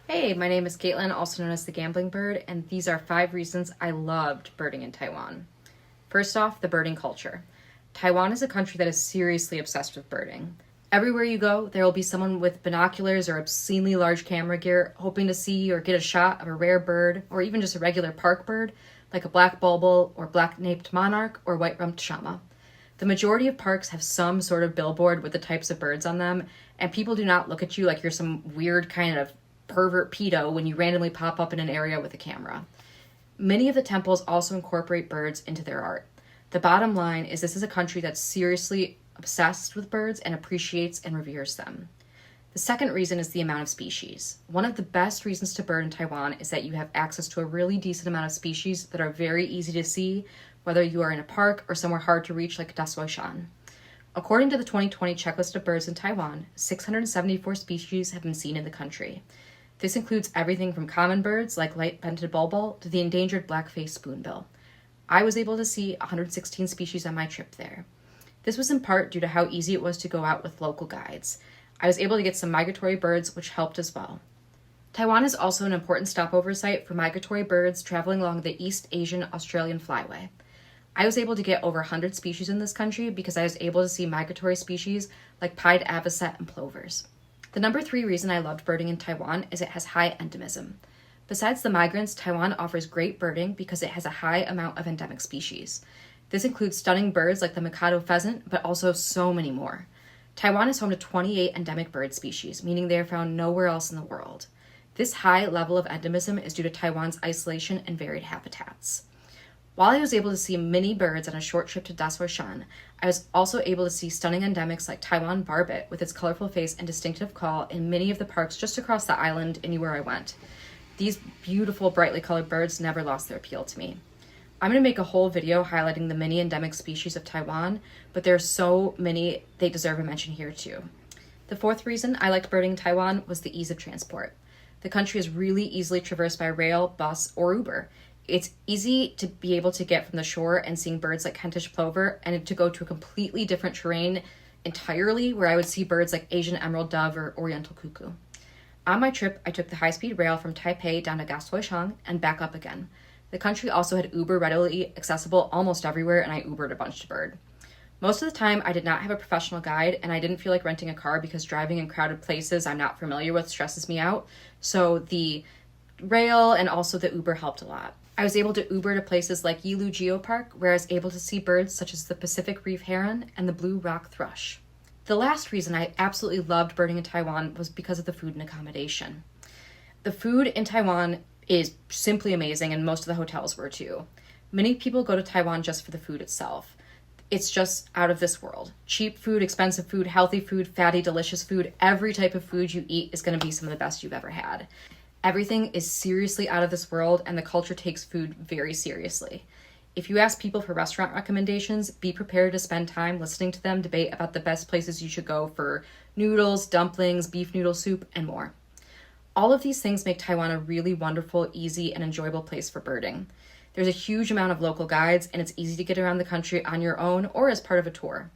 Hey, my name is Caitlin, also known as the Gambling Bird, and these are 5 reasons I loved birding in Taiwan. First off, the birding culture. Taiwan is a country that is seriously obsessed with birding. Everywhere you go, there will be someone with binoculars or obscenely large camera gear hoping to see or get a shot of a rare bird, or even just a regular park bird, like a black bulbul or black-naped monarch or white-rumped shama. The majority of parks have some sort of billboard with the types of birds on them, and people do not look at you like you're some weird kind of pervert pedo when you randomly pop up in an area with a camera. Many of the temples also incorporate birds into their art. The bottom line is this is a country that's seriously obsessed with birds and appreciates and reveres them. The second reason is the amount of species. One of the best reasons to bird in Taiwan is that you have access to a really decent amount of species that are very easy to see, whether you are in a park or somewhere hard to reach like Shan. According to the 2020 checklist of birds in Taiwan, 674 species have been seen in the country. This includes everything from common birds like light-vented bulbul to the endangered black-faced spoonbill. I was able to see 116 species on my trip there. This was in part due to how easy it was to go out with local guides. I was able to get some migratory birds, which helped as well. Taiwan is also an important stopover site for migratory birds traveling along the East Asian Australian Flyway. I was able to get over 100 species in this country because I was able to see migratory species like pied avocet and plovers. The number 3 reason I loved birding in Taiwan is it has high endemism. Besides the migrants, Taiwan offers great birding because it has a high amount of endemic species. This includes stunning birds like the Mikado pheasant, but also so many more. Taiwan is home to 28 endemic bird species, meaning they are found nowhere else in the world. This high level of endemism is due to Taiwan's isolation and varied habitats. While I was able to see many birds on a short trip to Shan, I was also able to see stunning endemics like Taiwan barbet with its colorful face and distinctive call in many of the parks just across the island anywhere I went. These beautiful, brightly colored birds never lost their appeal to me. I'm going to make a whole video highlighting the many endemic species of Taiwan, but there are so many they deserve a mention here too. The 4th reason I liked birding in Taiwan was the ease of transport. The country is really easily traversed by rail, bus, or Uber. It's easy to be able to get from the shore and seeing birds like Kentish plover and to go to a completely different terrain entirely where I would see birds like Asian emerald dove or oriental cuckoo. On my trip, I took the high-speed rail from Taipei down to Shan and back up again. The country also had Uber readily accessible almost everywhere, and I Ubered a bunch to bird. Most of the time, I did not have a professional guide, and I didn't feel like renting a car because driving in crowded places I'm not familiar with stresses me out, so the rail and also the Uber helped a lot. I was able to Uber to places like Yilu Geopark, where I was able to see birds such as the Pacific reef heron and the blue rock thrush. The last reason I absolutely loved birding in Taiwan was because of the food and accommodation. The food in Taiwan is simply amazing, and most of the hotels were too. Many people go to Taiwan just for the food itself. It's just out of this world. Cheap food, expensive food, healthy food, fatty, delicious food. Every type of food you eat is going to be some of the best you've ever had. Everything is seriously out of this world, and the culture takes food very seriously. If you ask people for restaurant recommendations, be prepared to spend time listening to them debate about the best places you should go for noodles, dumplings, beef noodle soup, and more. All of these things make Taiwan a really wonderful, easy, and enjoyable place for birding. There's a huge amount of local guides, and it's easy to get around the country on your own or as part of a tour.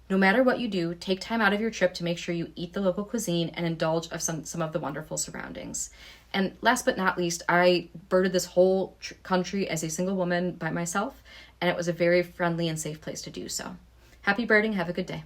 No matter what you do, take time out of your trip to make sure you eat the local cuisine and indulge of some of the wonderful surroundings. And last but not least, I birded this whole country as a single woman by myself, and it was a very friendly and safe place to do so. Happy birding, have a good day.